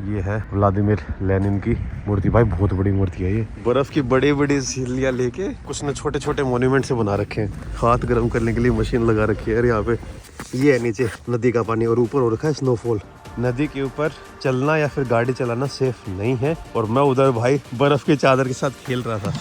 ये है Vladimir Lenin की मूर्ति। भाई बहुत बड़ी मूर्ति है ये। बर्फ की बड़ी बड़ी सीलियाँ लेके कुछ न छोटे छोटे मॉन्यूमेंट से बना रखे हैं। हाथ गर्म करने के लिए मशीन लगा रखी है। और यहाँ पे ये है नीचे नदी का पानी और ऊपर हो रखा है स्नोफॉल। नदी के ऊपर चलना या फिर गाड़ी चलाना सेफ नहीं है। और मैं उधर भाई बर्फ की चादर के साथ खेल रहा था।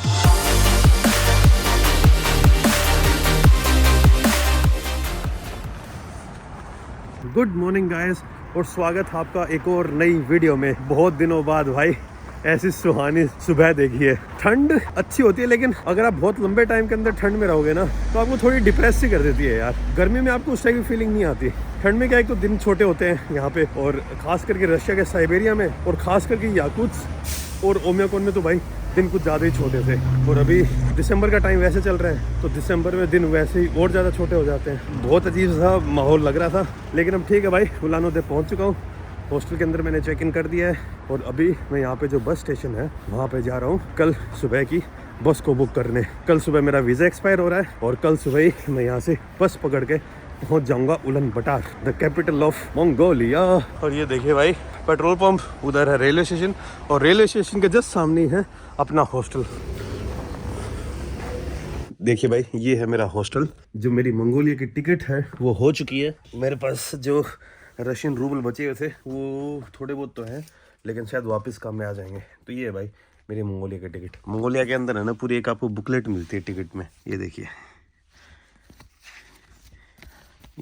गुड मॉर्निंग गाइस और स्वागत है आपका एक और नई वीडियो में। बहुत दिनों बाद भाई ऐसी सुहानी सुबह देखी है। ठंड अच्छी होती है लेकिन अगर आप बहुत लंबे टाइम के अंदर ठंड में रहोगे ना तो आपको थोड़ी डिप्रेस सी कर देती है यार। गर्मी में आपको उस टाइप की फीलिंग नहीं आती। ठंड में क्या एक तो दिन छोटे होते हैं यहाँ पे, और खास करके रशिया के साइबेरिया में और खास करके याकुत्स्क और ओमियाकोन में तो भाई दिन कुछ ज़्यादा ही छोटे थे। और अभी दिसंबर का टाइम वैसे चल रहा है तो दिसंबर में दिन वैसे ही और ज़्यादा छोटे हो जाते हैं। बहुत अजीब सा माहौल लग रहा था लेकिन अब ठीक है भाई। उलान उदे पहुँच चुका हूँ। हॉस्टल के अंदर मैंने चेक इन कर दिया है और अभी मैं यहाँ पे जो बस स्टेशन है वहाँ पे जा रहा हूँ कल सुबह की बस को बुक करने। कल सुबह मेरा वीज़ा एक्सपायर हो रहा है और कल सुबह ही मैं यहाँ से बस पकड़ के पहुँच जाऊँगा उलन बटार, द कैपिटल ऑफ मंगोलिया। और ये देखिए भाई पेट्रोल पंप उधर है रेलवे स्टेशन, और रेलवे स्टेशन के जस्ट सामने ही है अपना हॉस्टल। देखिए भाई ये है मेरा हॉस्टल। जो मेरी मंगोलिया की टिकट है वो हो चुकी है। मेरे पास जो रशियन रूबल बचे हुए थे वो थोड़े बहुत तो हैं लेकिन शायद वापस काम में आ जाएंगे। तो ये है भाई मेरी मंगोलिया की टिकट। मंगोलिया के अंदर है ना पूरी एक आपको बुकलेट मिलती है टिकट में। ये देखिए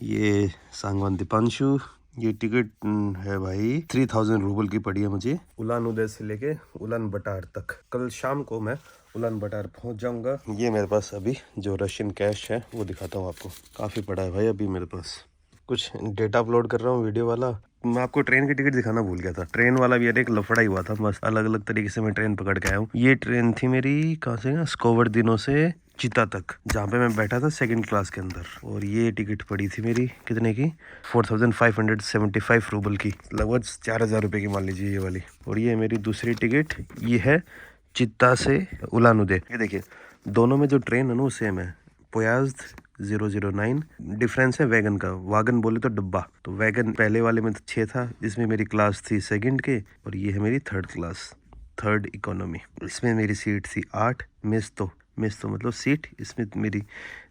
ये सांगवान दीपांशु, ये टिकट है भाई 3000 रूबल की पड़ी है मुझे उलान उदय से लेके उलान बटार तक। कल शाम को मैं उलान बटार पहुंच जाऊंगा। ये मेरे पास अभी जो रशियन कैश है वो दिखाता हूँ आपको। काफ़ी पड़ा है भाई अभी मेरे पास। कुछ डेटा अपलोड कर रहा हूँ वीडियो वाला। मैं आपको ट्रेन की टिकट दिखाना भूल गया था। ट्रेन वाला भी यार एक लफड़ा ही हुआ था। मस्त अलग अलग तरीके से मैं ट्रेन पकड़ के आया हूँ। ये ट्रेन थी मेरी कहाँ से ना स्कोवर्दिनो से चिता तक, जहाँ पे मैं बैठा था सेकंड क्लास के अंदर। और ये टिकट पड़ी थी मेरी कितने की 4575 रूबल की, लगभग 4000 रुपये की मान लीजिए ये वाली। और ये मेरी दूसरी टिकट, ये है चित्ता से उलान उदे। ये देखिए दोनों में जो ट्रेन है ना वो सेम है, पोयाज्द 009। डिफरेंस है वैगन का। वागन बोले तो डब्बा, तो वैगन पहले वाले में 6 था, इसमें मेरी क्लास थी सेकंड के, और ये है मेरी थर्ड क्लास, थर्ड इकोनॉमी। इसमें मेरी सीट थी 8, मिस तो मतलब सीट, इसमें मेरी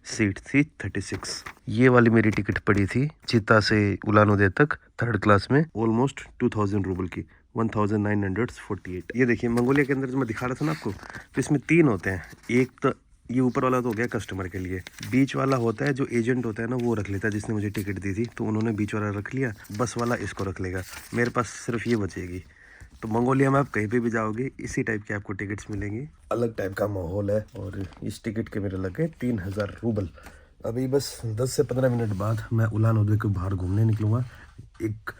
सीट थी 36। ये वाली मेरी टिकट पड़ी थी चिता से उलान उदे तक थर्ड क्लास में ऑलमोस्ट 2000 रूबल की, 1948। ये देखिए मंगोलिया के अंदर जो मैं दिखा रहा था ना आपको, तो इसमें 3 होते हैं। एक तो ये ऊपर वाला तो हो गया कस्टमर के लिए, बीच वाला होता है जो एजेंट होता है ना वो रख लेता है, जिसने मुझे टिकट दी थी तो उन्होंने बीच वाला रख लिया, बस वाला इसको रख लेगा। मेरे पास सिर्फ ये बचेगी। तो मंगोलिया में आप कहीं पे भी जाओगे इसी टाइप की आपको टिकट्स मिलेंगी। अलग टाइप का माहौल है। और इस टिकट के मेरे लगे 3000 रूबल। अभी बस 10 से 15 मिनट बाद मैं उलान उदे के बाहर घूमने निकलूँगा। एक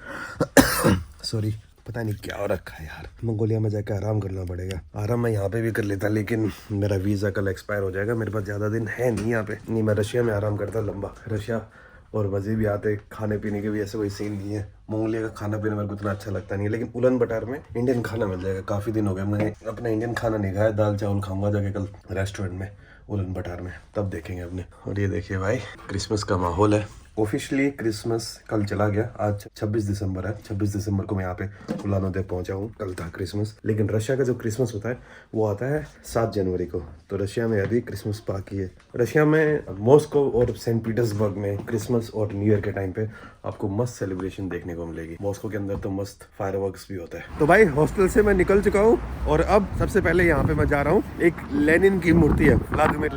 सॉरी पता नहीं क्या हो रखा है यार। मंगोलिया में जाकर आराम करना पड़ेगा। आराम मैं यहाँ पे भी कर लेता लेकिन मेरा वीज़ा कल एक्सपायर हो जाएगा। मेरे पास ज़्यादा दिन है नहीं यहाँ पे। नहीं मैं रशिया में आराम करता लंबा। रशिया और मज़े भी आते, खाने पीने के भी ऐसे कोई सीन नहीं है। मंगोलिया का खाना पीना मेरे को उतना अच्छा लगता नहीं है, लेकिन उलन बटार में इंडियन खाना मिल जाएगा। काफ़ी दिन हो गए मैंने अपना इंडियन खाना नहीं खाया। दाल चावल खाऊंगा जाके कल रेस्टोरेंट में उलन बटार में, तब देखेंगे अपने। और ये देखिए भाई क्रिसमस का माहौल है। ऑफिशियली क्रिसमस कल चला गया। आज 26 दिसंबर है। 26 दिसंबर को मैं यहाँ पे उलान उदे पहुंचा हूँ। कल था क्रिसमस। लेकिन रशिया का जो क्रिसमस होता है वो आता है 7 जनवरी को। तो रशिया में अभी क्रिसमस बाकी है। रशिया में मॉस्को और सेंट पीटर्सबर्ग में क्रिसमस और न्यू ईयर के टाइम पे आपको मस्त सेलिब्रेशन देखने को मिलेगी। मॉस्को के अंदर तो मस्त फायरवर्क्स भी होता है। तो भाई हॉस्टल से मैं निकल चुका हूँ और अब सबसे पहले यहाँ पे मैं जा रहा हूँ, एक लेनिन की मूर्ति है, व्लादिमीर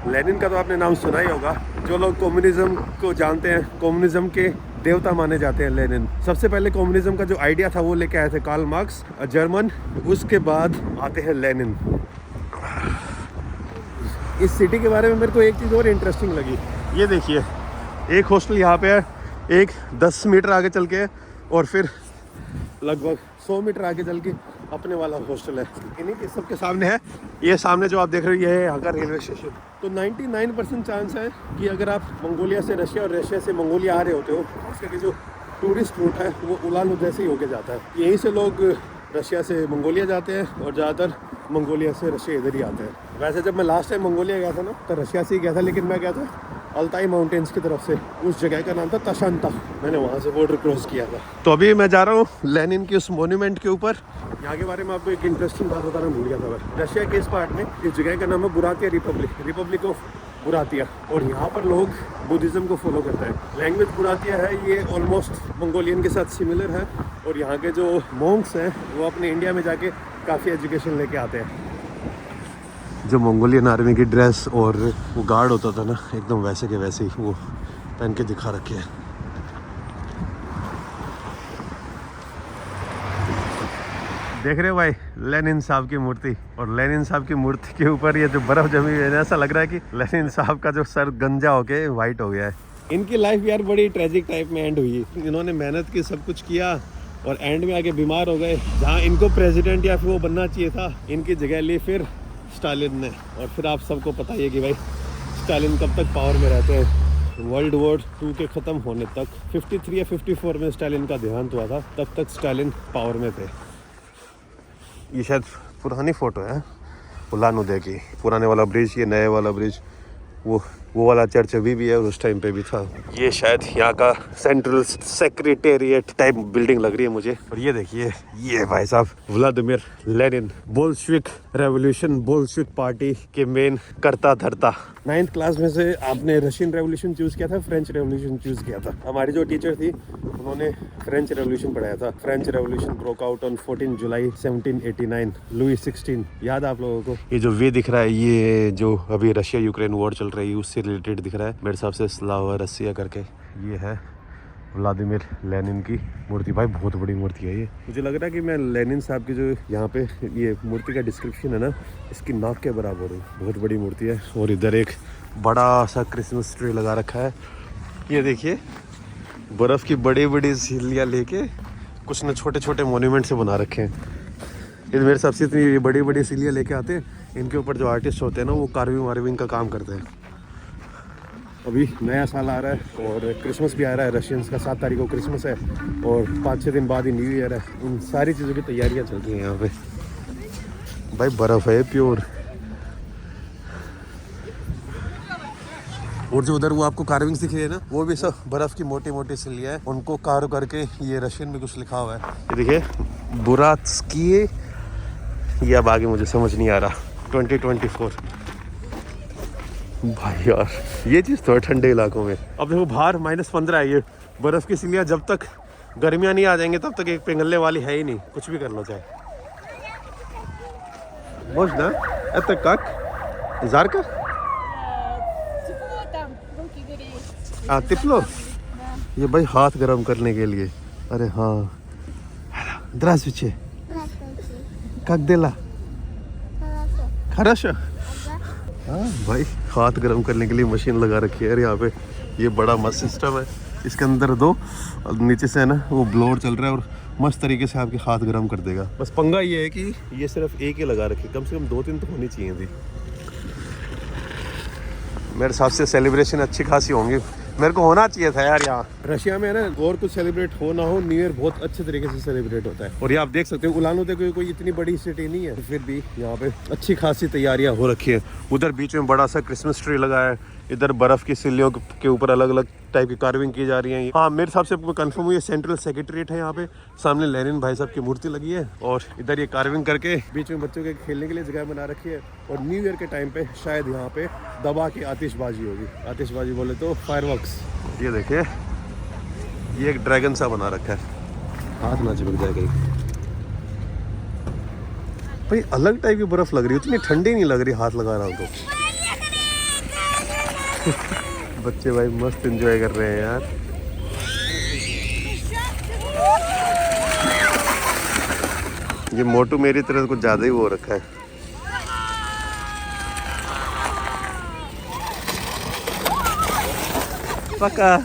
लेनिन का तो आपने नाम सुना ही होगा। जो लोग कम्युनिज्म को जानते हैं, कम्युनिज्म के देवता माने जाते हैं लेनिन। सबसे पहले कम्युनिज्म का जो आइडिया था वो लेके आए थे कार्ल मार्क्स, जर्मन। उसके बाद आते हैं लेनिन। इस सिटी के बारे में मेरे को एक चीज़ और इंटरेस्टिंग लगी। ये देखिए एक हॉस्टल यहाँ पे है, एक 10 मीटर आगे चल के, और फिर लगभग 100 मीटर आगे चल के अपने वाला हॉस्टल है। इन्हीं के सबके सामने है। ये सामने जो आप देख रहे हो ये है यहाँ का रेलवे स्टेशन। तो 99% चांस है कि अगर आप मंगोलिया से रशिया और रशिया से मंगोलिया आ रहे होते हो, उसके जो टूरिस्ट रूट है वो उलान उदे से ही होके जाता है। यहीं से लोग रशिया से मंगोलिया जाते हैं और ज़्यादातर मंगोलिया से रशिया इधर ही आते हैं। वैसे जब मैं लास्ट टाइम मंगोलिया गया था ना तो रशिया से ही गया था, लेकिन मैं गया था अल्ताई माउंटेन्स की तरफ से। उस जगह का नाम था तशांता। मैंने वहाँ से बॉर्डर क्रॉस किया था। तो अभी मैं जा रहा हूँ लेनिन की उस मोन्यूमेंट के ऊपर। यहाँ के बारे में आपको एक इंटरेस्टिंग बात बताना भूल गया था मैं। रशिया के इस पार्ट में इस जगह का नाम है बुरातिया रिपब्लिक ऑफ बुरातिया। और यहाँ पर लोग बुद्धिज़्म को फॉलो करते हैं। लैंग्वेज बुरातिया है, ये ऑलमोस्ट मंगोलियन के साथ सिमिलर है। और यहाँ के जो मॉन्क्स हैं वो अपने इंडिया में जाके काफ़ी एजुकेशन लेके आते हैं। जो मंगोलियन आर्मी की ड्रेस और वो गार्ड होता था ना, एकदम वैसे के वैसे ही वो पहन के दिखा रखे हैं। देख रहे हो भाई लेनिन साहब की मूर्ति। और लेनिन साहब की मूर्ति के ऊपर ये जो बर्फ जमी हुई है, ऐसा लग रहा है कि लेनिन साहब का जो सर गंजा होके वाइट हो गया है। इनकी लाइफ यार बड़ी ट्रेजिक टाइप में एंड हुई। इन्होंने मेहनत की, सब कुछ किया और एंड में आके बीमार हो गए। जहाँ इनको प्रेसिडेंट या फिर वो बनना चाहिए था, इनकी जगह ली फिर स्टालिन ने। और फिर आप सबको पता ही है कि भाई स्टालिन कब तक पावर में रहते हैं। वर्ल्ड वॉर 2 के ख़त्म होने तक 53 या 54 में स्टालिन का देहांत हुआ था, तब तक स्टालिन पावर में थे। ये शायद पुरानी फ़ोटो है उलान उदय की। पुराने वाला ब्रिज, ये नए वाला ब्रिज, वो वाला चर्च अभी भी है और उस टाइम पे भी था। ये शायद यहाँ का सेंट्रल सेक्रेटेरिएट टाइप बिल्डिंग लग रही है मुझे। और ये देखिए, ये भाई साहब Vladimir Lenin, Bolshevik revolution, Bolshevik party के मेन करता धरता। 9th क्लास में से आपने रशियन रेवोल्यूशन चूज़ किया था, फ्रेंच रेवोल्यूशन चूज़ किया था? हमारी जो टीचर थी उन्होंने फ्रेंच रेवोल्यूशन पढ़ाया था। French revolution broke out on 14 July 1789, Louis 16। याद आप लोगों को? ये जो वे दिख रहा है, ये जो अभी रशिया यूक्रेन वॉर चल रही है उससे रिलेटेड दिख रहा है मेरे हिसाब से, स्लावा रसिया करके। ये है व्लादिमीर लेनिन की मूर्ति। भाई बहुत बड़ी मूर्ति है ये। मुझे लग रहा है कि मैं लेनिन साहब की जो यहाँ पे ये मूर्ति का डिस्क्रिप्शन है ना, इसकी नाक के बराबर हूँ। बहुत बड़ी मूर्ति है। और इधर एक बड़ा सा क्रिसमस ट्री लगा रखा है। ये देखिए, बर्फ़ की बड़ी बड़ी सीलियाँ लेके कुछ न छोटे छोटे मोन्यूमेंट से बना रखे हैं। ये मेरे हिसाब से इतनी बड़ी बड़ी सीलियाँ लेके आते हैं, इनके ऊपर जो आर्टिस्ट होते हैं ना, वो कार्विंग वार्विंग का काम करते हैं। अभी नया साल आ रहा है और क्रिसमस भी आ रहा है। रशियंस का 7 तारीख को क्रिसमस है और 5-6 दिन बाद ही न्यू ईयर है। उन सारी चीज़ों की तैयारियां चल रही हैं यहाँ पे। भाई बर्फ़ है प्योर। और जो उधर वो आपको कार्विंग्स दिख रही है ना, वो भी सब बर्फ़ की मोटी मोटी सिलियाँ है, उनको कार्व करके ये रशियन में कुछ लिखा हुआ है। ये देखिए, बुरात्स्की, ये अब आगे मुझे समझ नहीं आ रहा। 2024। भाई यार ये चीज़ तो है ठंडे इलाकों में। अब देखो बाहर -15 है। ये बर्फ़ की सिलियाँ जब तक गर्मियाँ नहीं आ जाएंगे तब तक एक पिघलने वाली है ही नहीं, कुछ भी कर लो चाहे। можно? Это как? Жарко? Тепло там, руки греют. тепло? ये भाई हाथ गर्म करने के लिए। अरे हाँ। Здравствуйте. Как дела? Хорошо. हाँ भाई, हाथ गर्म करने के लिए मशीन लगा रखी है यार यहाँ पे। ये बड़ा मस्त सिस्टम है। इसके अंदर दो और नीचे से है ना वो ब्लोअर चल रहा है और मस्त तरीके से आपके हाथ गर्म कर देगा। बस पंगा ये है कि ये सिर्फ एक ही लगा रखी, कम से कम 2-3 तो होनी चाहिए थी। मेरे हिसाब से सेलिब्रेशन अच्छी खासी होंगी। मेरे को होना चाहिए था यार यहाँ। रशिया में है ना, और कुछ सेलिब्रेट हो ना हो, न्यू ईयर बहुत अच्छे तरीके से सेलिब्रेट होता है। और ये आप देख सकते हो, उलान उदय कोई इतनी बड़ी सिटी नहीं है, फिर भी यहाँ पे अच्छी खासी तैयारियां हो रखी है। उधर बीच में बड़ा सा क्रिसमस ट्री लगा है। इधर बर्फ की सिल्लियों के ऊपर अलग अलग टाइप की कार्विंग की जा रही है। हाँ मेरे हिसाब से कंफर्म हुई है, सेंट्रल सेक्रेटरीट है यहाँ पे। सामने लेनिन भाई साहब की मूर्ति लगी है और इधर ये कार्विंग करके बीच में बच्चों के खेलने के लिए जगह बना रखी है। और न्यू ईयर के टाइम पे शायद यहाँ पे दबा की आतिशबाजी होगी। आतिशबाजी बोले तो फायरवर्क्स। ये देखिए, ये एक ड्रैगन सा बना रखा है, हाथ ना चिपक जाए कहीं। भाई अलग टाइप की बर्फ लग रही है, उतनी ठंडी नहीं लग रही हाथ लगा रहा हूँ तो। बच्चे भाई मस्त एंजॉय कर रहे हैं यार। ये मोटू मेरी तरह कुछ ज्यादा ही वो रखा है। पका।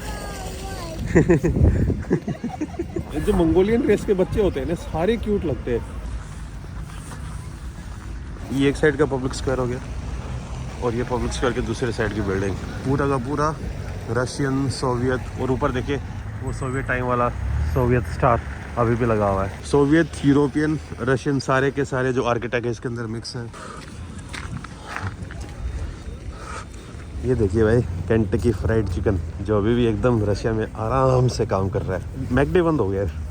जो मंगोलियन रेस के बच्चे होते हैं ना, सारे क्यूट लगते हैं। ये एक साइड का पब्लिक स्क्वायर हो गया और ये पब्लिक स्क्वायर के दूसरे साइड की बिल्डिंग, पूरा का पूरा रशियन सोवियत। और ऊपर देखिए वो सोवियत टाइम वाला सोवियत स्टार अभी भी लगा हुआ है। सोवियत, यूरोपियन, रशियन, सारे के सारे जो आर्किटेक्ट है इसके अंदर मिक्स है। ये देखिए भाई, केंटकी फ्राइड चिकन जो अभी भी एकदम रशिया में आराम से काम कर रहा है। मैकडे बंद हो गया है।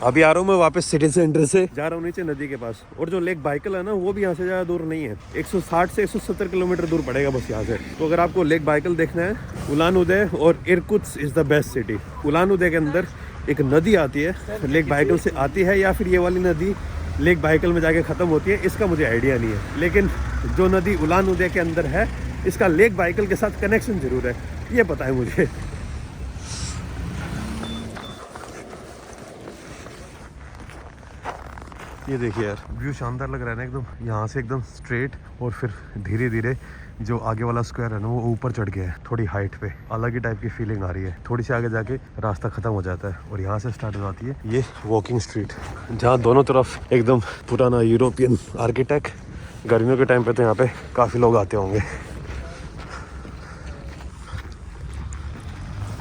अभी आ रहा हूँ मैं वापस सिटी सेंटर से, जा रहा हूँ नीचे नदी के पास। और जो लेक बाइकल है ना, वो भी यहाँ से ज़्यादा दूर नहीं है, 160 से 170 किलोमीटर दूर पड़ेगा बस यहाँ से। तो अगर आपको लेक बाइकल देखना है, उलान उदे और Irkutsk is the best city. Ulan Ude के अंदर एक नदी आती है, लेक बाइकल से आती है, या फिर ये वाली नदी लेक बाइकल में जाके ख़त्म होती है, इसका मुझे आइडिया नहीं है। लेकिन जो नदी उलान उदे के अंदर है, इसका लेक बाइकल के साथ कनेक्शन ज़रूर है, ये पता है मुझे। ये देखिए यार, व्यू शानदार लग रहा है ना एकदम, यहाँ से एकदम स्ट्रेट, और फिर धीरे धीरे जो आगे वाला स्क्वायर है ना, वो ऊपर चढ़ गया है थोड़ी हाइट पे। अलग ही टाइप की फीलिंग आ रही है। थोड़ी सी आगे जाके रास्ता खत्म हो जाता है और यहाँ से स्टार्ट हो जाती है ये वॉकिंग स्ट्रीट, जहाँ दोनों तरफ एकदम पुराना यूरोपियन आर्किटेक्ट। गर्मियों के टाइम पे तो यहाँ पे काफ़ी लोग आते होंगे।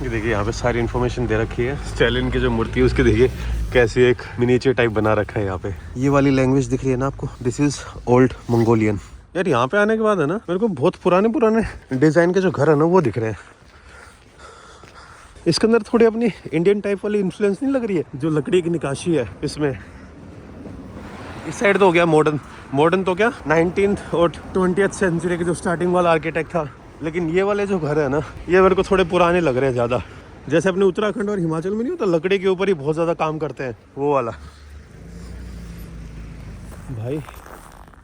ये देखिए, यहाँ पे सारी इन्फॉर्मेशन दे रखी है। स्टालिन की जो मूर्ति है उसके देखिए कैसे एक मिनिएचर टाइप बना रखा है यहाँ पे। ये वाली लैंग्वेज दिख रही है ना आपको, दिस इज ओल्ड मंगोलियन। यार यहाँ पे आने के बाद है ना, मेरे को बहुत पुराने डिजाइन के जो घर है ना, वो दिख रहे हैं। इसके अंदर थोड़ी अपनी इंडियन टाइप वाली इन्फ्लुएंस नहीं लग रही है? जो लकड़ी की निकाशी है इसमें। इस साइड तो हो गया मॉडर्न तो क्या 19th और 20th सेंचुरी के जो स्टार्टिंग वाला आर्किटेक्ट था। लेकिन ये वाले जो घर है ना, ये मेरे को थोड़े पुराने लग रहे हैं ज़्यादा। जैसे अपने उत्तराखंड और हिमाचल में नहीं होता, लकड़ी के ऊपर ही बहुत ज़्यादा काम करते हैं, वो वाला। भाई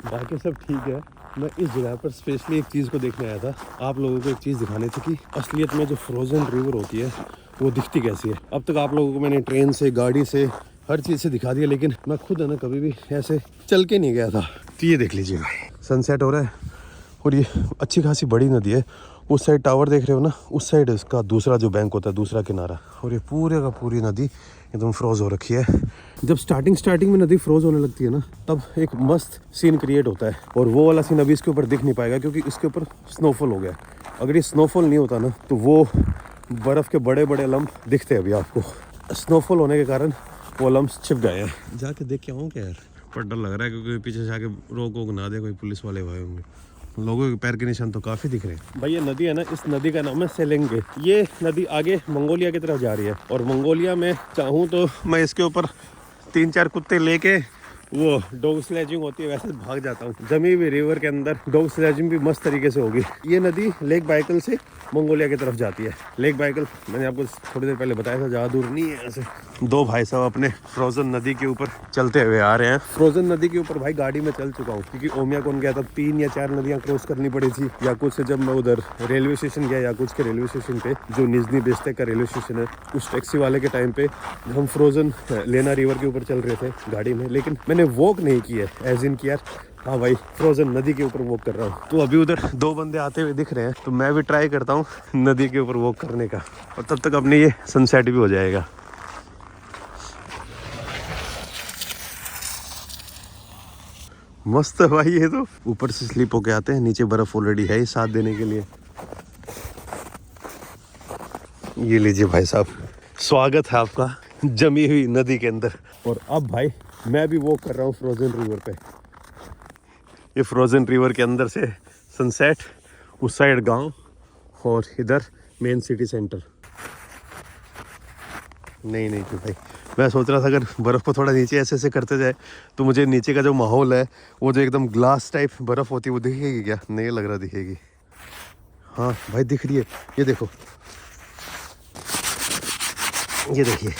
बाकी सब ठीक है, मैं इस जगह पर स्पेशली एक चीज़ को देखने आया था। आप लोगों को एक चीज़ दिखानी थी कि असलियत में जो फ्रोज़न रिवर होती है वो दिखती कैसी है। अब तक आप लोगों को मैंने ट्रेन से, गाड़ी से, हर चीज़ से दिखा दिया, लेकिन मैं खुद है ना कभी भी ऐसे चल के नहीं गया था। तो ये देख लीजिए भाई, सनसेट हो रहा है और ये अच्छी खासी बड़ी नदी है। उस साइड टावर देख रहे हो ना, उस साइड इसका दूसरा जो बैंक होता है, दूसरा किनारा। और ये पूरे का पूरी नदी एकदम फ्रोज हो रखी है। जब स्टार्टिंग में नदी फ्रोज होने लगती है ना, तब एक मस्त सीन क्रिएट होता है। और वो वाला सीन अभी इसके ऊपर दिख नहीं पाएगा क्योंकि इसके ऊपर स्नोफॉल हो गया। अगर ये स्नोफॉल नहीं होता ना, तो वो बर्फ़ के बड़े बड़े लम्ब दिखते अभी आपको। स्नोफॉल होने के कारण वो लम्ब छिप गए हैं। जाके देख के आऊँ क्या यार? पर डर लग रहा है क्योंकि पीछे से आके रोक वोक ना दे कोई पुलिस वाले भाई होंगे। लोगों के पैर के निशान तो काफ़ी दिख रहे हैं। भाई ये नदी है ना, इस नदी का नाम है सेलेंगे। ये नदी आगे मंगोलिया की तरफ जा रही है, और मंगोलिया में चाहूँ तो मैं इसके ऊपर 3-4 कुत्ते लेके, वो डॉग स्लेजिंग होती है वैसे भाग जाता हूँ। जमी हुई रिवर के अंदर डॉग स्लेजिंग भी मस्त तरीके से होगी। ये नदी लेक बाइकल से मंगोलिया की तरफ जाती है। लेक बाइकल मैंने आपको थोड़ी देर पहले बताया था, ज़्यादा दूर नहीं है यहाँ से। दो भाई साहब अपने फ्रोजन नदी के ऊपर चलते हुए आ रहे हैं। फ्रोजन नदी के ऊपर भाई गाड़ी में चल चुका हूँ, क्योंकि ओमियाकोन गया था, 3 या 4 नदियाँ क्रॉस करनी पड़ी थी। याकुत्स्क से जब मैं उधर रेलवे स्टेशन गया, याकुत्स्क के रेलवे स्टेशन पे, जो निजनी बेस्तेक का रेलवे स्टेशन है, उस टैक्सी वाले के टाइम पे हम फ्रोजन लेना रिवर के ऊपर चल रहे थे गाड़ी में। लेकिन मैंने वॉक नहीं की है, एज इन की यार हाँ भाई फ्रोजन नदी के ऊपर वॉक कर रहा हूँ। तो अभी उधर 2 बंदे आते हुए दिख रहे हैं, तो मैं भी ट्राई करता हूँ नदी के ऊपर वॉक करने का, और तब तक अपने ये सनसेट भी हो जाएगा। मस्त है भाई। ये तो ऊपर से स्लिप होके आते हैं, नीचे बर्फ ऑलरेडी है साथ देने के लिए। ये लीजिए भाई साहब, स्वागत है आपका जमी हुई नदी के अंदर। और अब भाई मैं भी वॉक कर रहा हूँ फ्रोजन रिवर पे। ये फ्रोजन रिवर के अंदर से सनसेट, उस साइड गांव, और इधर मेन सिटी सेंटर। नहीं तो भाई मैं सोच रहा था अगर बर्फ़ को थोड़ा नीचे ऐसे ऐसे करते जाए तो मुझे नीचे का जो माहौल है, वो जो एकदम ग्लास टाइप बर्फ़ होती है, वो दिखेगी क्या? नहीं लग रहा दिखेगी। हाँ भाई दिख रही है, ये देखो, ये देखिए,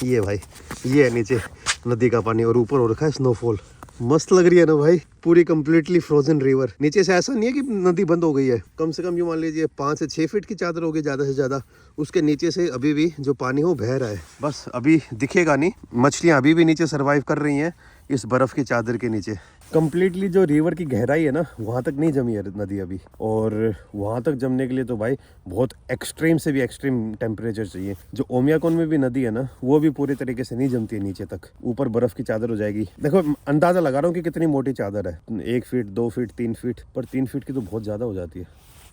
ये भाई ये है नीचे नदी का पानी, और ऊपर हो रखा है स्नोफॉल। मस्त लग रही है ना भाई, पूरी कंप्लीटली फ्रोजन रिवर। नीचे से ऐसा नहीं है कि नदी बंद हो गई है, कम से कम ये मान लीजिए 5 से 6 फीट की चादर होगी ज़्यादा से ज़्यादा। उसके नीचे से अभी भी जो पानी हो बह रहा है, बस अभी दिखेगा नहीं। मछलियाँ अभी भी नीचे सर्वाइव कर रही हैं इस बर्फ़ की चादर के नीचे। कंप्लीटली जो रिवर की गहराई है ना, वहाँ तक नहीं जमी है नदी अभी, और वहाँ तक जमने के लिए तो भाई बहुत एक्सट्रीम से भी एक्सट्रीम टेम्परेचर चाहिए। जो ओमियाकोन में भी नदी है ना, वो भी पूरी तरीके से नहीं जमती है नीचे तक, ऊपर बर्फ़ की चादर हो जाएगी। देखो अंदाज़ा लगा रहा हूँ कि कितनी मोटी चादर है, 1 फीट 2 फीट 3 फीट, पर 3 फीट की तो बहुत ज़्यादा हो जाती है।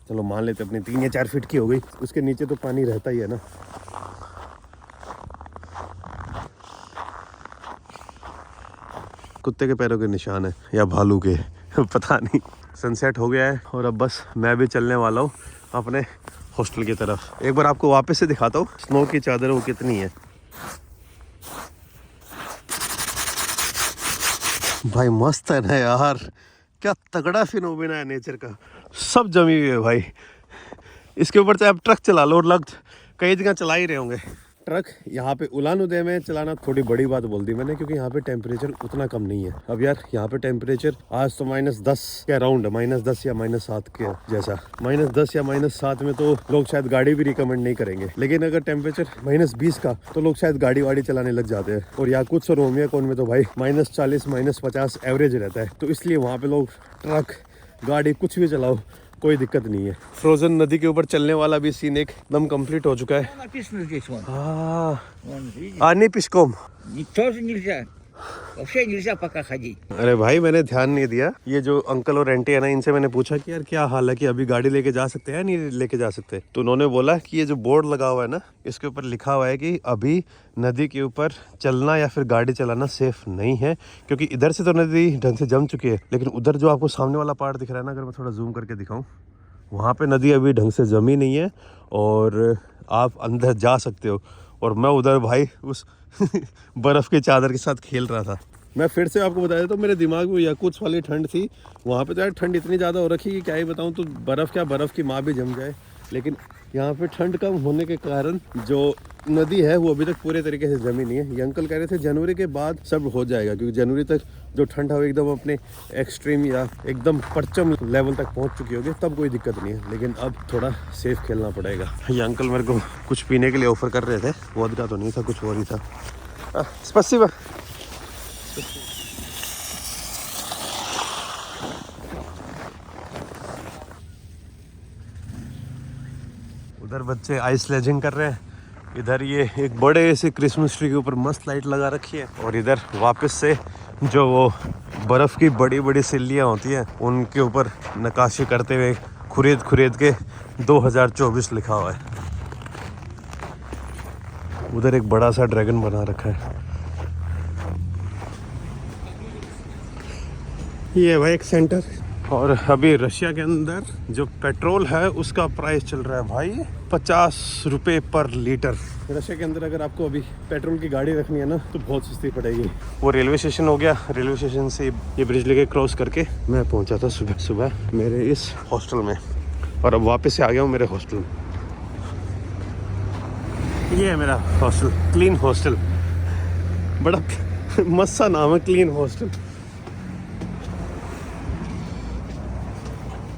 चलो मान लेते अपनी 3 या 4 फीट की हो गई। उसके नीचे तो पानी रहता ही है ना। कुत्ते के पैरों के निशान है या भालू के पता नहीं। सनसेट हो गया है और अब बस मैं भी चलने वाला हूँ अपने हॉस्टल की तरफ। एक बार आपको वापस से दिखाता हूँ स्नो की चादर वो कितनी है। भाई मस्त है ना यार, क्या तगड़ा फिनोमेना है नेचर का, सब जमी हुई है भाई। इसके ऊपर से आप ट्रक चला लो, और कई जगह चला ही रहे होंगे ट्रक। यहाँ पे उलान उदय में चलाना थोड़ी बड़ी बात बोल दी मैंने, क्योंकि यहाँ पे टेम्परेचर उतना कम नहीं है। अब यार यहाँ पे टेम्परेचर आज तो -10 के अराउंड, -10 या -7 के जैसा। -10 या -7 में तो लोग शायद गाड़ी भी रिकमेंड नहीं करेंगे, लेकिन अगर टेम्परेचर -20 का तो लोग शायद गाड़ी वाड़ी चलाने लग जाते हैं। और याकुत्स और ओमियाकोन में तो भाई -40 -50 एवरेज रहता है, तो इसलिए वहाँ पे लोग ट्रक गाड़ी कुछ भी चलाओ कोई दिक्कत नहीं है। फ्रोजन नदी के ऊपर चलने वाला भी सीन एकदम कंप्लीट हो चुका है। Написано здесь вон. Вон, видите? आने पिशकोम। Тоже нельзя. Вообще нельзя пока ходить. अरे भाई मैंने ध्यान नहीं दिया। ये जो अंकल और आंटी है ना, इनसे मैंने पूछा कि यार क्या हाल है, कि अभी गाड़ी लेके जा सकते हैं नहीं लेके जा सकते। तो उन्होंने बोला कि ये जो बोर्ड लगा हुआ है ना, इसके ऊपर लिखा हुआ है कि अभी नदी के ऊपर चलना या फिर गाड़ी चलाना सेफ नहीं है, क्योंकि इधर से तो नदी ढंग से जम चुकी है, लेकिन उधर जो आपको सामने वाला पार्ट दिख रहा है ना, अगर मैं थोड़ा जूम करके दिखाऊं, वहाँ पे नदी अभी ढंग से जमी नहीं है और आप अंदर जा सकते हो। और मैं उधर भाई उस बर्फ़ की चादर के साथ खेल रहा था। मैं फिर से आपको बता देता हूँ, मेरे दिमाग में याकुत्स वाली ठंड थी, वहाँ पे तो यार ठंड इतनी ज़्यादा हो रखी कि क्या ही बताऊँ। तो बर्फ़ क्या, बर्फ़ की माँ भी जम जाए, लेकिन यहाँ पे ठंड कम होने के कारण जो नदी है वो अभी तक पूरे तरीके से जमी नहीं है। ये अंकल कह रहे थे जनवरी के बाद सब हो जाएगा, क्योंकि जनवरी तक जो ठंड है वो एकदम अपने एक्सट्रीम या एकदम परचम लेवल तक पहुँच चुकी होगी, तब कोई दिक्कत नहीं है। लेकिन अब थोड़ा सेफ खेलना पड़ेगा। ये अंकल मेरे को कुछ पीने के लिए ऑफर कर रहे थे, वोदका तो नहीं था, कुछ और ही था। स्पसिबा। उधर बच्चे आइस स्लेजिंग कर रहे हैं, इधर ये एक बड़े से क्रिसमस ट्री के ऊपर मस्त लाइट लगा रखी है, और इधर वापस से जो वो बर्फ़ की बड़ी बड़ी सिल्लियाँ होती हैं उनके ऊपर नक्काशी करते हुए खुरेद के 2024 लिखा हुआ है। उधर एक बड़ा सा ड्रैगन बना रखा है। ये है भाई एक सेंटर। और अभी रशिया के अंदर जो पेट्रोल है उसका प्राइस चल रहा है भाई 50 रुपये पर लीटर। रशिया के अंदर अगर आपको अभी पेट्रोल की गाड़ी रखनी है ना, तो बहुत सस्ती पड़ेगी। वो रेलवे स्टेशन हो गया, रेलवे स्टेशन से ये ब्रिज लेके क्रॉस करके मैं पहुंचा था सुबह सुबह मेरे इस हॉस्टल में, और अब वापस से आ गया हूँ मेरे हॉस्टल में। ये है मेरा हॉस्टल, क्लीन हॉस्टल, बड़ा मस्त सा नाम है, क्लीन हॉस्टल।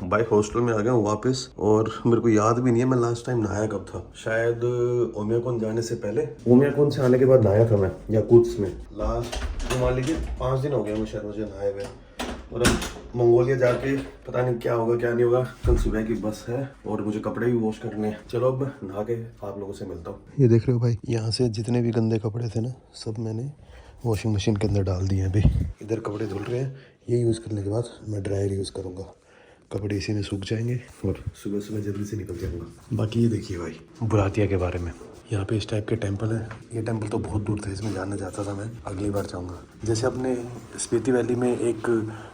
भाई हॉस्टल में आ गया हूँ वापस, और मेरे को याद भी नहीं है मैं लास्ट टाइम नहाया कब था। शायद ओमियाकोन जाने से पहले, ओमियाकोन से आने के बाद नहाया था मैं याकुत्स में। लास्ट मान लीजिए 5 दिन हो गया मुझे नहाए हुए। और अब मंगोलिया जाके पता नहीं क्या होगा क्या नहीं होगा। कल सुबह की बस है और मुझे कपड़े भी वॉश करने हैं। चलो अब नहा के आप लोगों से मिलता हूँ। ये देख रहे हो भाई, यहाँ से जितने भी गंदे कपड़े थे ना, सब मैंने वॉशिंग मशीन के अंदर डाल दिए हैं। अभी इधर कपड़े धुल रहे हैं, ये यूज़ करने के बाद मैं ड्रायर यूज़ करूँगा, कपड़े इसी में सूख जाएंगे और सुबह सुबह जल्दी से निकल जाऊँगा। बाकी ये देखिए भाई बुरातिया के बारे में, यहाँ पे इस टाइप के टेंपल है। ये टेंपल तो बहुत दूर था, इसमें जाना चाहता था मैं, अगली बार जाऊँगा। जैसे अपने स्पीति वैली में एक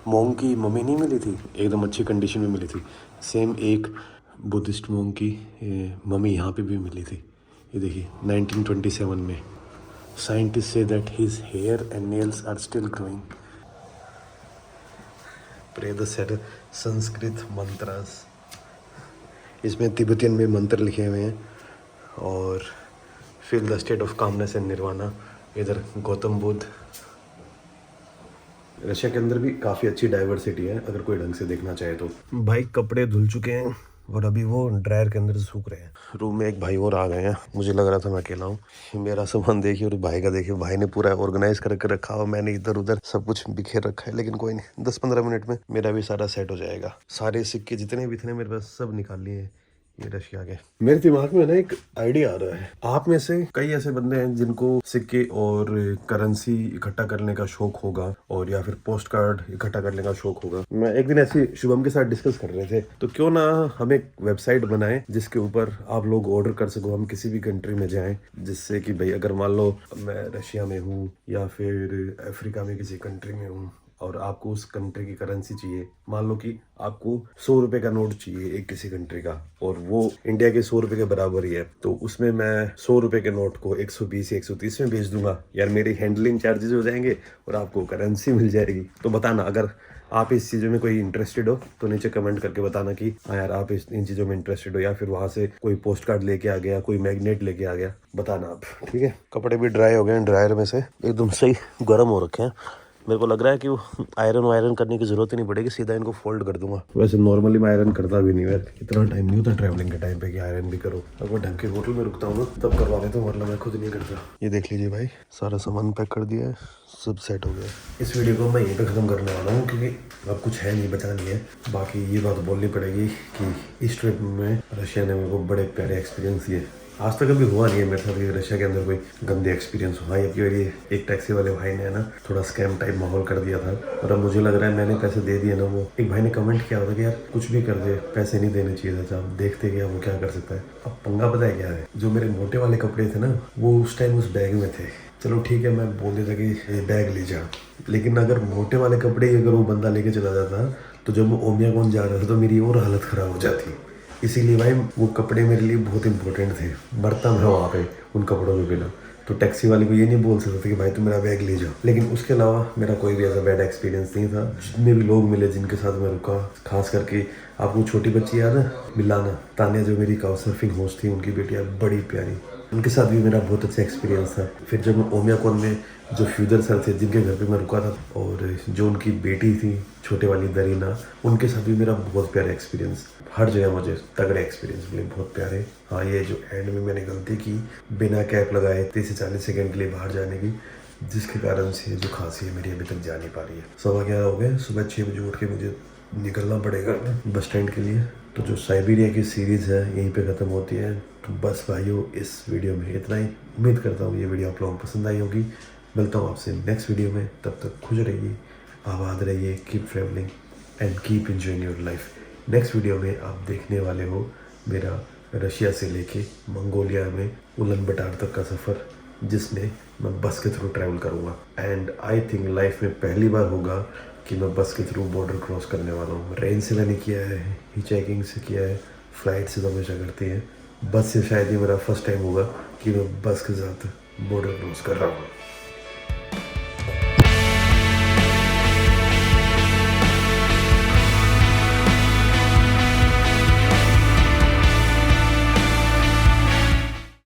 मोंग की मम्मी नहीं मिली थी, एकदम अच्छी कंडीशन में मिली थी, सेम एक बुद्धिस्ट मोंग की मम्मी यहाँ पे भी मिली थी। ये देखिए 1927 में। Scientist say that his hair and nails are still growing. Pray the Sanskrit mantras, इसमें तिब्बतियन में मंत्र लिखे हुए हैं। और feel the state of calmness and nirvana. इधर गौतम बुद्ध। रशिया के अंदर भी काफ़ी अच्छी डाइवर्सिटी है अगर कोई ढंग से देखना चाहे तो। भाई कपड़े धुल चुके हैं और अभी वो ड्रायर के अंदर सूख रहे हैं। रूम में एक भाई और आ गए हैं, मुझे लग रहा था मैं अकेला हूँ। मेरा सामान देखिए और भाई का देखिए, भाई ने पूरा ऑर्गेनाइज करके रखा हुआ, मैंने इधर उधर सब कुछ बिखेर रखा है। लेकिन कोई नहीं, 10-15 मिनट में मेरा भी सारा सेट हो जाएगा। सारे सिक्के जितने भी थे मेरे पास सब निकाल लिए हैं ये रशिया के। मेरे दिमाग में ना एक आइडिया आ रहा है। आप में से कई ऐसे बंदे हैं जिनको सिक्के और करेंसी इकट्ठा करने का शौक होगा, और या फिर पोस्ट कार्ड इकट्ठा करने का शौक होगा। मैं एक दिन ऐसे शुभम के साथ डिस्कस कर रहे थे, तो क्यों ना हम एक वेबसाइट बनाएं जिसके ऊपर आप लोग ऑर्डर कर सको। हम किसी भी कंट्री में जाएं, जिससे कि भाई अगर मान लो मैं रशिया में हूँ या फिर अफ्रीका में किसी कंट्री में हूँ, और आपको उस कंट्री की करेंसी चाहिए, मान लो कि आपको 100 रुपए का नोट चाहिए एक किसी कंट्री का और वो इंडिया के 100 रुपए के बराबर ही है, तो उसमें मैं 100 रुपए के नोट को 120 या 130 में बेच दूंगा यार, मेरे हैंडलिंग चार्जेस हो जाएंगे और आपको करेंसी मिल जाएगी। तो बताना अगर आप इस चीज़ों में कोई इंटरेस्टेड हो तो नीचे कमेंट करके बताना कि हाँ यार आप इन चीज़ों में इंटरेस्टेड हो, या फिर वहाँ से कोई पोस्ट कार्ड लेके आ गया, कोई मैग्नेट लेके आ गया, बताना आप। ठीक है, कपड़े भी ड्राई हो गए हैं, ड्रायर में से एकदम सही गर्म हो रखे हैं। मेरे को लग रहा है कि वो आयरन करने की जरूरत ही नहीं पड़ेगी, सीधा इनको फोल्ड कर दूंगा। वैसे नॉर्मली मैं आयरन करता भी नहीं, यार इतना टाइम नहीं होता ट्रैवलिंग के टाइम पे कि आयरन भी करो। अगर ढंग के होटल में रुकता हूँ ना तब करवा लेता हूँ, वरना मैं खुद नहीं करता। ये देख लीजिए भाई, सारा सामान पैक कर दिया है, सब सेट हो गया। इस वीडियो को मैं यहीं पे ख़त्म करने वाला हूँ क्योंकि अब कुछ है नहीं, बचा नहीं है। बाकी ये बात बोलनी पड़ेगी कि इस ट्रिप में रशिया ने मेरे को बड़े प्यारे एक्सपीरियंस दिए। आज तक कभी हुआ नहीं है मेरे साथ ये रशिया के अंदर कोई गंदे एक्सपीरियंस हुआ। ये एक टैक्सी वाले भाई ने ना थोड़ा स्कैम टाइप माहौल कर दिया था, और अब मुझे लग रहा है मैंने पैसे दे दिए ना। वो एक भाई ने कमेंट किया था कि यार कुछ भी कर दे, पैसे नहीं देने चाहिए था, आप देखते क्या वो क्या कर सकता है। अब पंगा पता है क्या है, जो मेरे मोटे वाले कपड़े थे ना वो उस टाइम उस बैग में थे। चलो ठीक है, मैं बोल देता कि ये बैग ले जा, लेकिन अगर मोटे वाले कपड़े अगर वो बंदा लेके चला जाता तो जब वो ओमियागोन जा रहा था तो मेरी और हालत ख़राब हो जाती। इसीलिए भाई वो कपड़े मेरे लिए बहुत इंपॉर्टेंट थे, मरता मैं वहाँ पे उन कपड़ों के बिना। तो टैक्सी वाले को ये नहीं बोल सकते थे कि भाई तू मेरा बैग ले जाओ। लेकिन उसके अलावा मेरा कोई भी ऐसा बैड एक्सपीरियंस नहीं था। जितने भी लोग मिले जिनके साथ मैं रुका, खास करके आपको छोटी बच्ची याद है मिलाना, तानिया जो मेरी काउच सर्फिंग होस्ट थी, उनकी बेटियाँ बड़ी प्यारी, उनके साथ भी मेरा बहुत अच्छा एक्सपीरियंस था। फिर जब मैं ओमियाकोन में जो फ्यूजर सर थे जिनके घर पे मैं रुका था, और जो उनकी बेटी थी छोटे वाली दरीना, उनके साथ भी मेरा बहुत प्यारा एक्सपीरियंस। हर जगह मुझे तगड़े एक्सपीरियंस मिले, बहुत प्यारे। हाँ, ये जो एंड में मैंने गलती की बिना कैप लगाए 30 से 40 सेकंड के लिए बाहर जाने की, जिसके कारण से जो खांसी है मेरी अभी तक जा नहीं पा रही है। 11:15 हो गए, सुबह 6 बजे उठ के मुझे निकलना पड़ेगा बस स्टैंड के लिए। तो जो साइबेरिया की सीरीज़ है यहीं पे ख़त्म होती है। तो बस भाइयों, इस वीडियो में इतना ही। उम्मीद करता हूँ ये वीडियो आप लोगों को पसंद आई होगी। मिलता हूँ आपसे नेक्स्ट वीडियो में, तब तक खुश रहिए, आबाद रहिए, keep travelling and keep enjoying your life. Next video में आप देखने वाले हो मेरा रशिया से लेके मंगोलिया में उलन बटार तक का सफ़र, जिसमें मैं बस के थ्रू ट्रैवल करूँगा। एंड आई थिंक लाइफ में पहली बार होगा कि मैं बस के थ्रू बॉर्डर क्रॉस करने वाला हूँ। ट्रेन से मैंने किया है, हिचहाइकिंग से किया है, फ़्लाइट से तो हमेशा करती है, बस से शायद ये मेरा फर्स्ट टाइम होगा कि मैं बस के साथ बॉर्डर क्रॉस कर रहा हूँ।